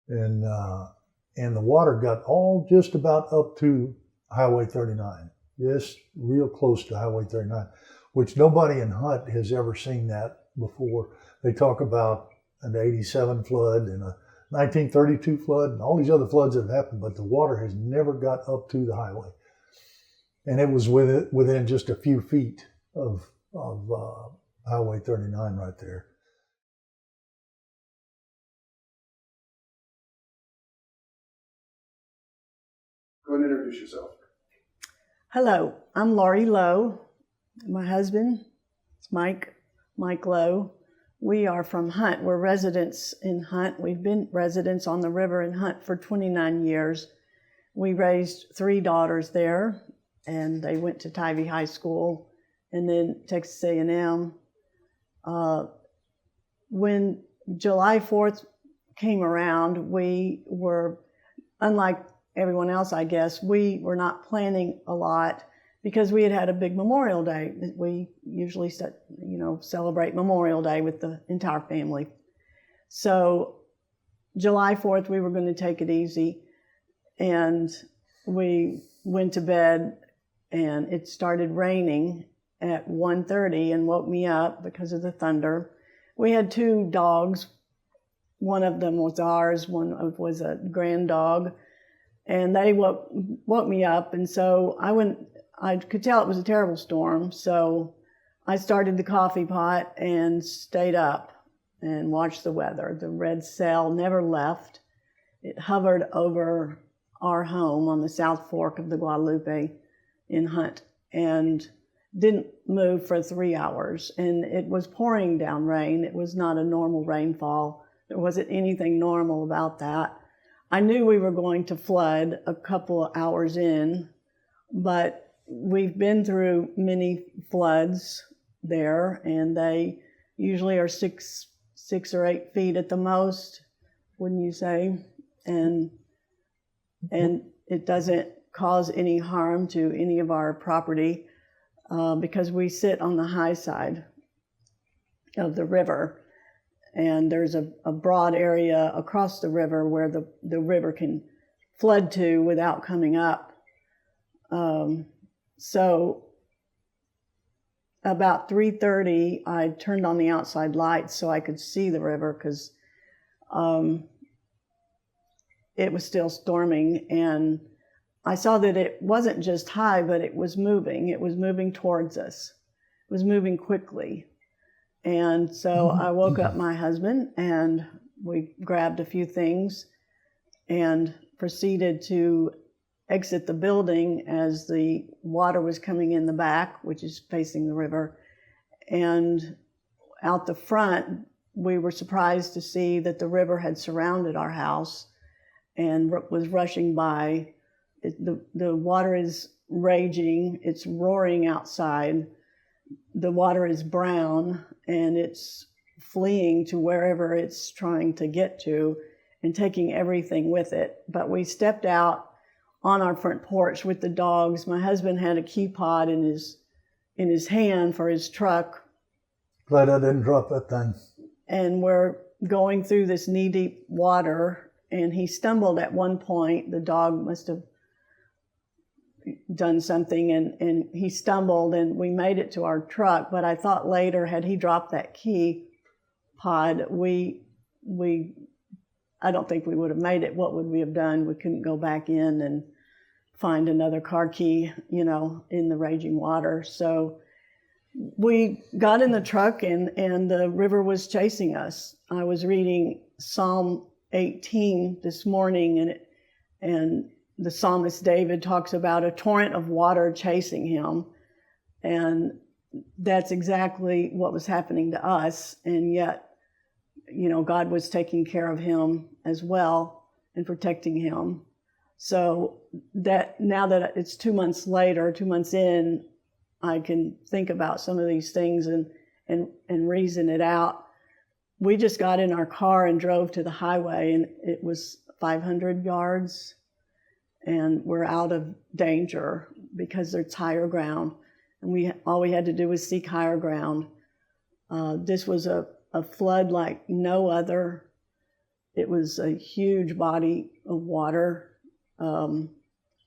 and the water got all just about up to Highway 39, just real close to Highway 39, which nobody in Hunt has ever seen that before. They talk about an 87 flood and a 1932 flood and all these other floods that have happened, but the water has never got up to the highway. And it was within just a few feet of Highway 39 right there. Go ahead and introduce yourself. Hello, I'm Laurie Lowe. My husband is Mike Lowe. We are from Hunt. We're residents in Hunt. We've been residents on the river in Hunt for 29 years. We raised 3 daughters there, and they went to Tivy High School and then Texas A&M. When July 4th came around, we were, unlike everyone else, I guess, we were not planning a lot because we had a big Memorial Day. We usually celebrate Memorial Day with the entire family. So July 4th, we were going to take it easy, and we went to bed, and it started raining at 1:30 and woke me up because of the thunder. We had 2 dogs. One of them was ours, one was a grand dog, and they woke me up, and so I could tell it was a terrible storm, so I started the coffee pot and stayed up and watched the weather. The red sail never left. It hovered over our home on the South Fork of the Guadalupe in Hunt and didn't move for 3 hours. And it was pouring down rain. It was not a normal rainfall. There wasn't anything normal about that. I knew we were going to flood a couple of hours in, but we've been through many floods there, and they usually are 6 or 8 feet at the most, wouldn't you say? And it doesn't cause any harm to any of our property because we sit on the high side of the river, and there's a broad area across the river where the river can flood to without coming up. So about 3:30, I turned on the outside lights so I could see the river because it was still storming, and I saw that it wasn't just high, but it was moving. It was moving towards us. It was moving quickly. And so I woke up my husband, and we grabbed a few things and proceeded to exit the building as the water was coming in the back, which is facing the river. And out the front, we were surprised to see that the river had surrounded our house and was rushing by. The water is raging. It's roaring outside. The water is brown, and it's fleeing to wherever it's trying to get to and taking everything with it. But we stepped out on our front porch with the dogs. My husband had a key pod in his hand for his truck. Glad I didn't drop that thing. And we're going through this knee-deep water, and he stumbled at one point. The dog must have done something, and he stumbled, and we made it to our truck. But I thought later, had he dropped that key pod, I don't think we would have made it. What would we have done? We couldn't go back in and find another car key, in the raging water. So we got in the truck, and the river was chasing us. I was reading Psalm 18 this morning, and the psalmist David talks about a torrent of water chasing him. And that's exactly what was happening to us. And yet, God was taking care of him as well and protecting him. So that now that it's 2 months later, 2 months in, I can think about some of these things and reason it out. We just got in our car and drove to the highway, and it was 500 yards, and we're out of danger because there's higher ground, and all we had to do was seek higher ground. This was a flood like no other. it was a huge body of water, and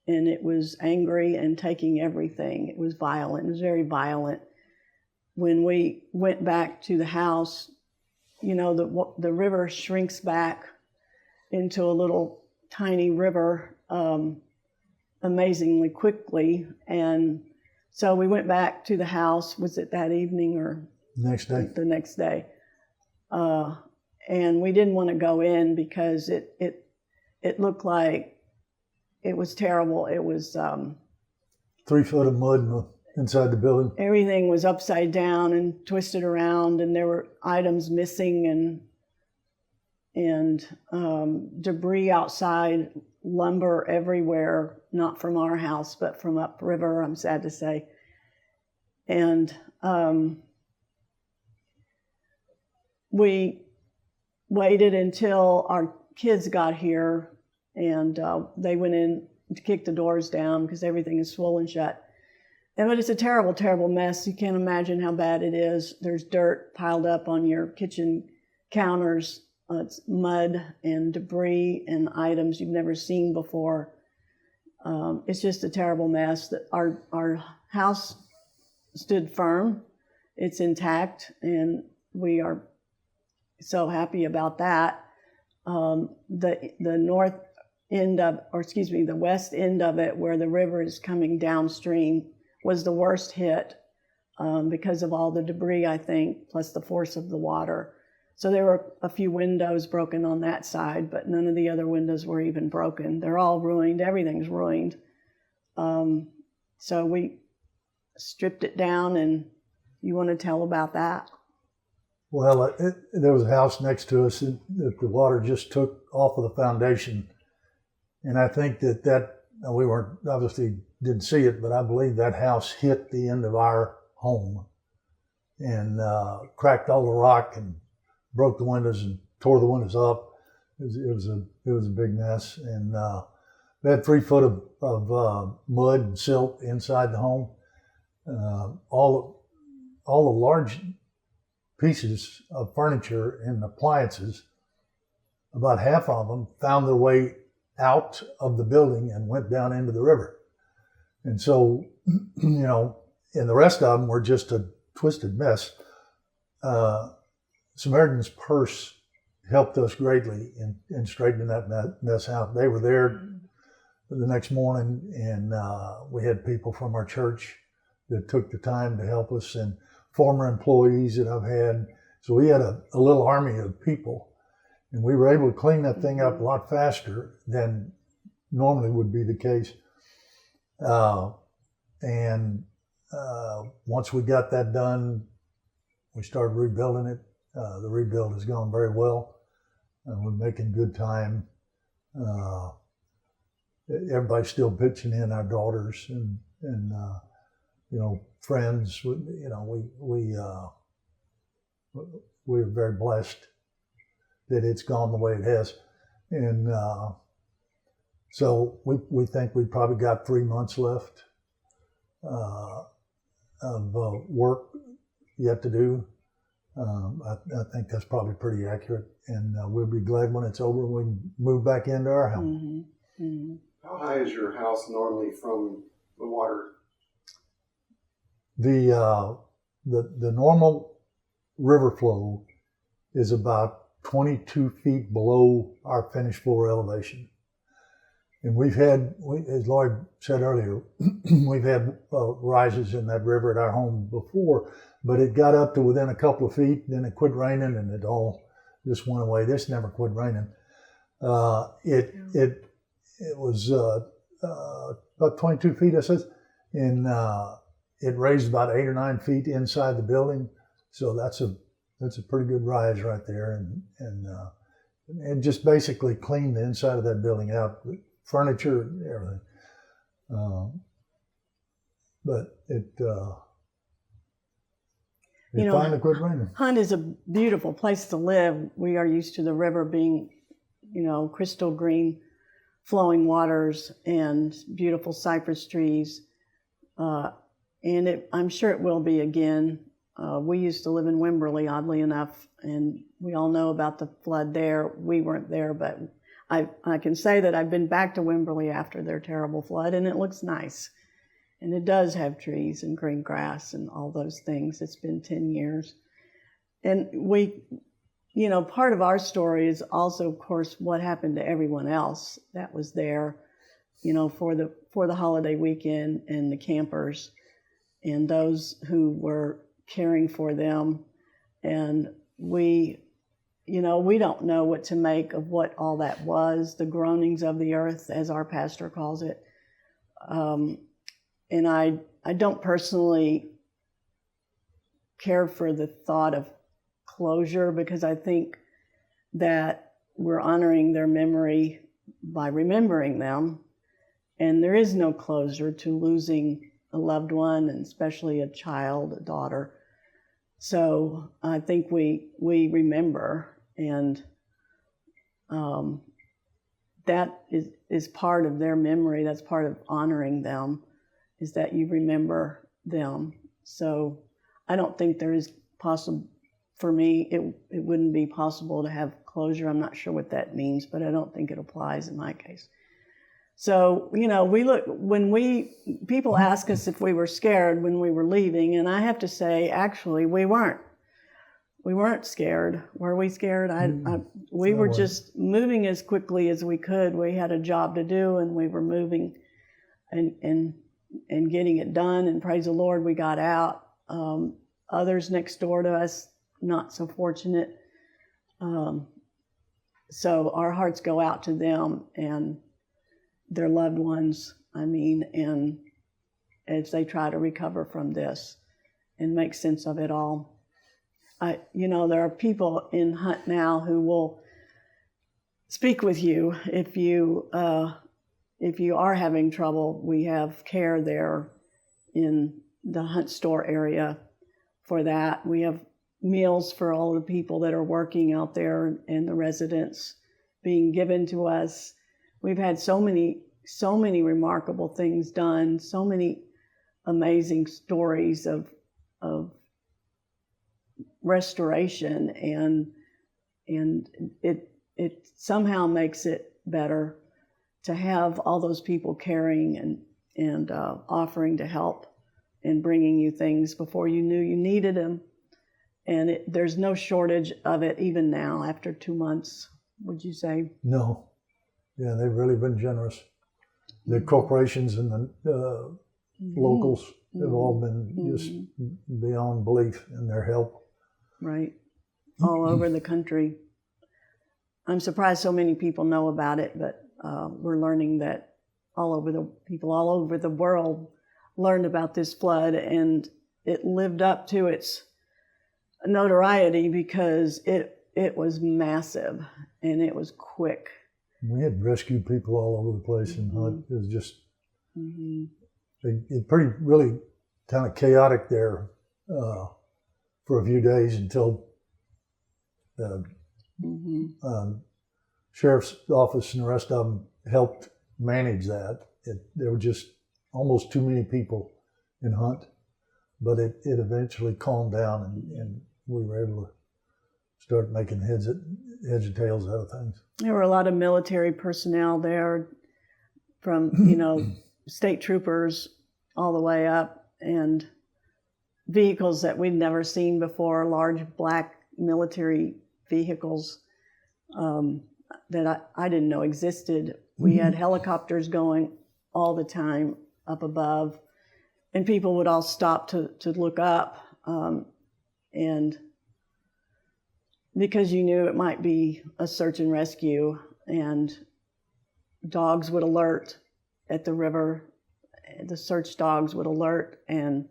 it was angry and taking everything. It was violent. It was very violent. When we went back to the house, you know, the river shrinks back into a little tiny river amazingly quickly. And so we went back to the house. Was it that evening or Next day. the next day? And we didn't want to go in because it looked like it was terrible. It was 3 foot of mud inside the building. everything was upside down and twisted around, and there were items missing and debris outside, lumber everywhere, not from our house, but from upriver, I'm sad to say. And we waited until our kids got here, and they went in to kick the doors down because everything is swollen shut. But it's a terrible, terrible mess. You can't imagine how bad it is. There's dirt piled up on your kitchen counters. It's mud and debris and items you've never seen before. It's just a terrible mess. That our house stood firm. It's intact, and we are so happy about that. The north end of, or excuse me, the west end of it, where the river is coming downstream, was the worst hit because of all the debris, I think, plus the force of the water. So there were a few windows broken on that side, but none of the other windows were even broken. They're all ruined. Everything's ruined. So we stripped it down, and you want to tell about that? Well, there was a house next to us that the water just took off of the foundation. And I think that we weren't, obviously didn't see it, but I believe that house hit the end of our home and cracked all the rock and broke the windows and tore the windows up. It was a big mess. And we had 3 foot of mud and silt inside the home. All the large pieces of furniture and appliances, about half of them found their way out of the building and went down into the river. And so, you know, and the rest of them were just a twisted mess. Samaritan's Purse helped us greatly in straightening that mess out. They were there the next morning, and we had people from our church that took the time to help us, and former employees that I've had. So we had a little army of people, and we were able to clean that thing up a lot faster than normally would be the case. Once we got that done, we started rebuilding it. The rebuild has gone very well. We're making good time. Everybody's still pitching in, our daughters and you know, friends. You know, we're very blessed that it's gone the way it has. And so we think we probably got 3 months left of work yet to do. I think that's probably pretty accurate, and we'll be glad when it's over and we can move back into our home. Mm-hmm. Mm-hmm. How high is your house normally from the water? The normal river flow is about 22 feet below our finished floor elevation. And we've had, as Laurie said earlier, we've had rises in that river at our home before, but it got up to within a couple of feet, then it quit raining, and it all just went away. This never quit raining. It was about 22 feet, I said, and it raised about 8 or 9 feet inside the building. So that's a pretty good rise right there, and just basically cleaned the inside of that building out, furniture, everything. But it You know, finally quit raining. Hunt is a beautiful place to live. We are used to the river being, you know, crystal green, flowing waters and beautiful cypress trees. And I'm sure it will be again. We used to live in Wimberley, oddly enough, and we all know about the flood there. We weren't there, but I can say that I've been back to Wimberley after their terrible flood, and it looks nice. And it does have trees and green grass and all those things. It's been 10 years. And we, part of our story is also, of course, what happened to everyone else that was there, for the holiday weekend, and the campers and those who were caring for them. And we don't know what to make of what all that was, the groanings of the earth, as our pastor calls it. And I don't personally care for the thought of closure, because I think that we're honoring their memory by remembering them. And there is no closure to losing a loved one, and especially a child, a daughter. So I think we remember, and that is part of their memory. That's part of honoring them, is that you remember them. So I don't think there is possible, for me, it wouldn't be possible to have closure. I'm not sure what that means, but I don't think it applies in my case. So, people ask us if we were scared when we were leaving, and I have to say, actually, we weren't. We weren't scared. Were we scared? We were just moving as quickly as we could. We had a job to do, and we were moving and getting it done, and praise the Lord, we got out. Others next door to us, not so fortunate. So our hearts go out to them and their loved ones, and as they try to recover from this and make sense of it all. There are people in Hunt now who will speak with you if you are having trouble. We have care there in the Hunt store area for that. We have meals for all the people that are working out there and the residents being given to us. We've had so many remarkable things done, so many amazing stories of restoration, and it somehow makes it better to have all those people caring and offering to help and bringing you things before you knew you needed them. And there's no shortage of it even now after 2 months, would you say? No. Yeah, they've really been generous. The corporations and the locals have all been just beyond belief in their help. Right. All over the country. I'm surprised so many people know about it, but we're learning that all over the world learned about this flood, and it lived up to its notoriety because it was massive and it was quick. We had rescued people all over the place in Hunt. It was just it really kind of chaotic there for a few days until the sheriff's office and the rest of them helped manage that. There were just almost too many people in Hunt, but it eventually calmed down, and we were able to start making heads and tails out of things. There were a lot of military personnel there, from state troopers all the way up, and vehicles that we'd never seen before, large black military vehicles that I didn't know existed. We had helicopters going all the time up above, and people would all stop to look up, and because you knew it might be a search and rescue, and dogs would alert at the river. The search dogs would alert, and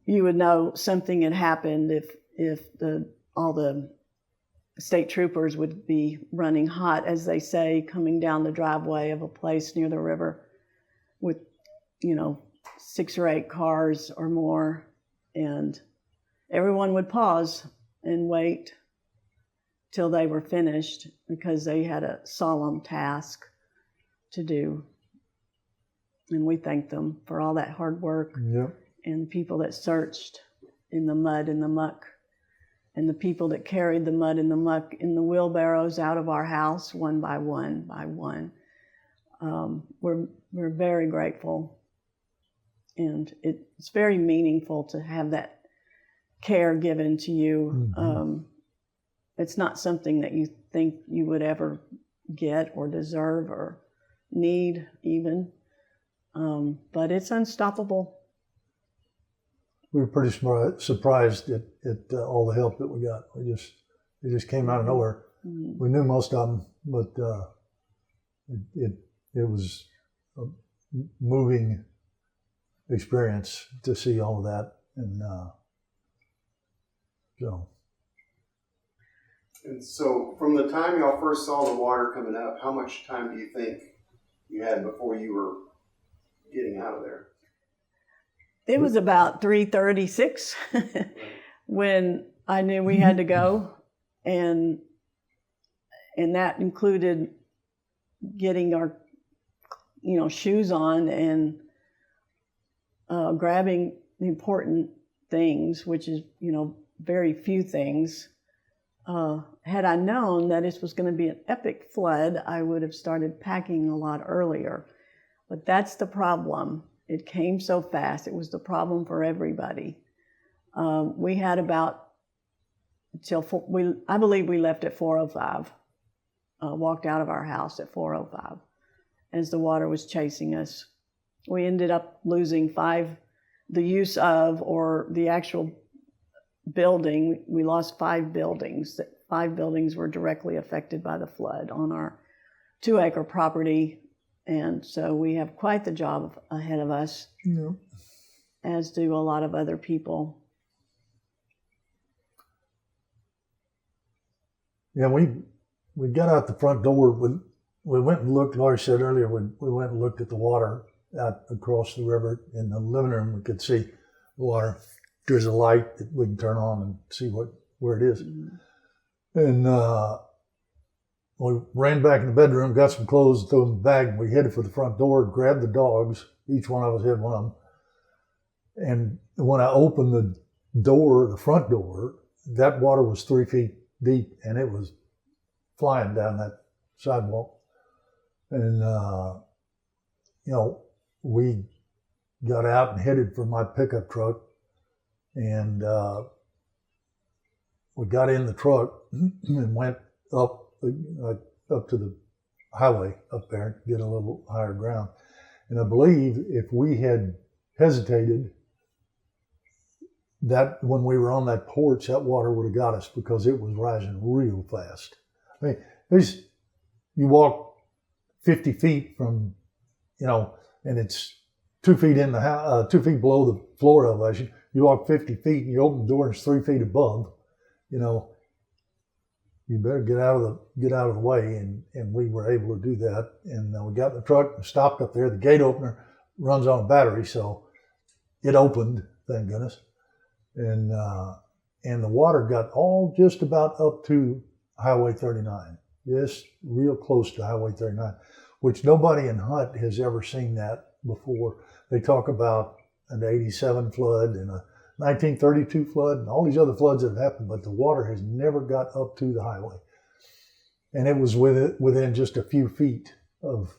you would know something had happened if all the state troopers would be running hot, as they say, coming down the driveway of a place near the river with 6 or 8 cars or more, and everyone would pause and wait till they were finished, because they had a solemn task to do. And we thank them for all that hard work. Yep. And people that searched in the mud and the muck. And the people that carried the mud and the muck in the wheelbarrows out of our house, one by one by one. We're very grateful. And it's very meaningful to have that care given to you. Mm-hmm. It's not something that you think you would ever get or deserve or need even. But it's unstoppable. We were pretty surprised at all the help that we got. It just came out of nowhere. Mm-hmm. We knew most of them, but it was a moving experience to see all of that, and so. And so, from the time y'all first saw the water coming up, how much time do you think you had before you were getting out of there? It was about 3:36 when I knew we had to go, and that included getting our, shoes on and grabbing the important things, which is, very few things. Had I known that this was going to be an epic flood, I would have started packing a lot earlier. But that's the problem. It came so fast. It was the problem for everybody. We had about I believe we left at 4:05. Walked out of our house at 4:05 as the water was chasing us. We ended up losing the use of, or the actual building. We lost 5 buildings. 5 buildings were directly affected by the flood on our 2-acre property. And so we have quite the job ahead of us, as do a lot of other people. Yeah, we got out the front door. We went and looked. Laurie said earlier, we went and looked at the water out across the river. In the living room, we could see the water. There's a light that we can turn on and see where it is. Mm-hmm. And we ran back in the bedroom, got some clothes, threw them in the bag, and we headed for the front door, grabbed the dogs. Each one of us had one of them. And when I opened the front door, that water was 3 feet deep, and it was flying down that sidewalk. And, we got out and headed for my pickup truck, and we got in the truck and went up to the highway up there to get a little higher ground. And I believe if we had hesitated, that when we were on that porch, that water would have got us, because it was rising real fast. I mean, you walk 50 feet from, and it's 2 feet in the house, 2 feet below the floor elevation. You walk 50 feet and you open the door and it's 3 feet above. You better get out of the way, and we were able to do that. And we got in the truck and stopped up there. The gate opener runs on a battery, so it opened, thank goodness. And the water got all just about up to Highway 39, just real close to Highway 39, which nobody in Hunt has ever seen that before. They talk about an 87 flood and a 1932 flood and all these other floods that have happened, but the water has never got up to the highway. And it was within just a few feet of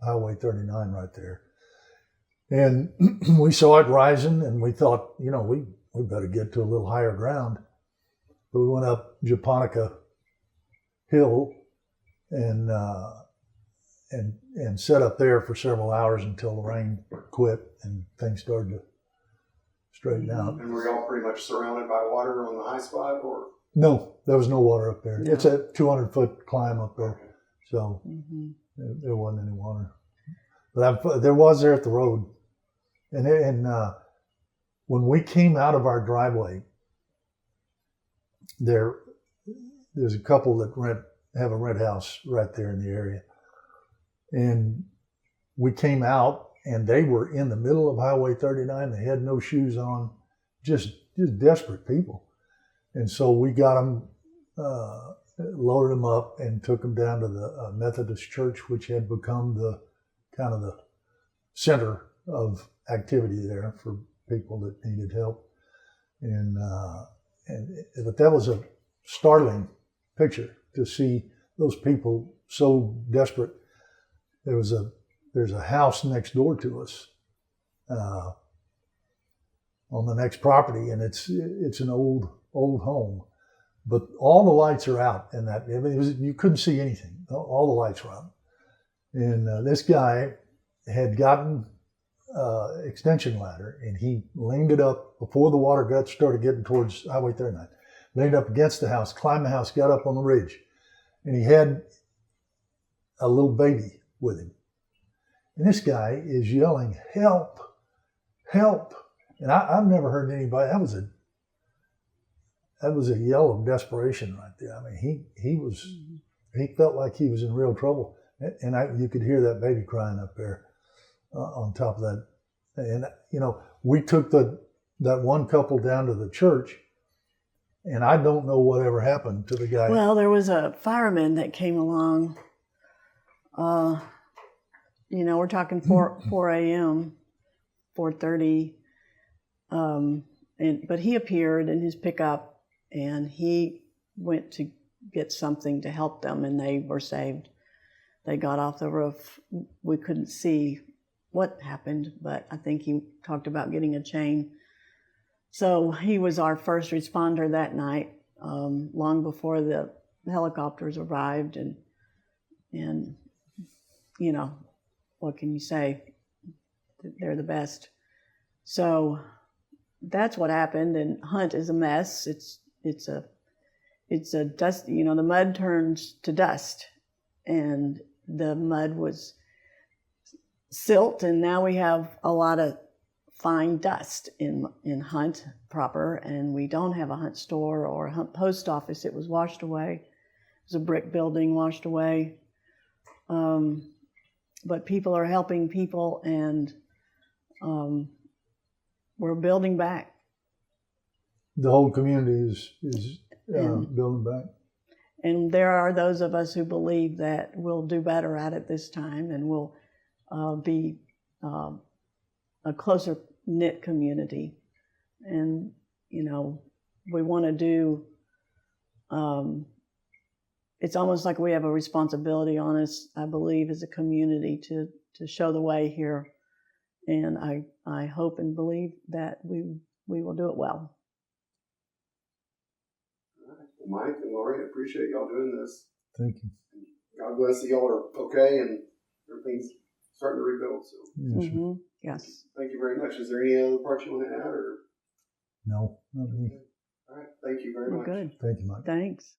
Highway 39 right there. And we saw it rising, and we thought, we better get to a little higher ground. But we went up Japonica Hill and sat up there for several hours until the rain quit and things started to straighten out. And were y'all pretty much surrounded by water on the high spot, or? No, there was no water up there. No. It's a 200-foot climb up there, so there wasn't any water. But there was there at the road. And when we came out of our driveway, there's a couple that have a rent house right there in the area. And we came out, and they were in the middle of Highway 39. They had no shoes on, just desperate people. And so we got them, loaded them up, and took them down to the Methodist Church, which had become the kind of the center of activity there for people that needed help. and but that was a startling picture to see those people so desperate. There's a house next door to us on the next property, and it's an old home, but all the lights are out in that. I mean, you couldn't see anything. All the lights were out, and this guy had gotten extension ladder, and he leaned it up before the water started getting towards Highway 39. Leaned up against the house, climbed the house, got up on the ridge, and he had a little baby with him. And this guy is yelling, "Help! Help!" And I've never heard anybody. That was a yell of desperation right there. I mean, he felt like he was in real trouble, and you could hear that baby crying up there on top of that. And we took that one couple down to the church, and I don't know whatever happened to the guy. Well, there was a fireman that came along. We're talking 4 a.m., 4:30. But he appeared in his pickup, and he went to get something to help them, and they were saved. They got off the roof. We couldn't see what happened, but I think he talked about getting a chain. So he was our first responder that night, long before the helicopters arrived, and what can you say? They're the best. So that's what happened. And Hunt is a mess. It's a dust. The mud turns to dust, and the mud was silt, and now we have a lot of fine dust in Hunt proper, and we don't have a Hunt store or a Hunt post office. It was washed away. It was a brick building washed away. But people are helping people, and we're building back. The whole community is building back. And there are those of us who believe that we'll do better at it this time, and we'll be a closer knit community. And, we want to do, it's almost like we have a responsibility on us, I believe, as a community to show the way here. And I hope and believe that we will do it well. All right. Well, Mike and Laurie, I appreciate y'all doing this. Thank you. God bless that y'all are okay and everything's starting to rebuild. So Yes, Mm-hmm. Yes. thank you very much. Is there any other parts you want to add? Or No, not me. all right, thank you very We're much. good. Thank you, Mike. Thanks.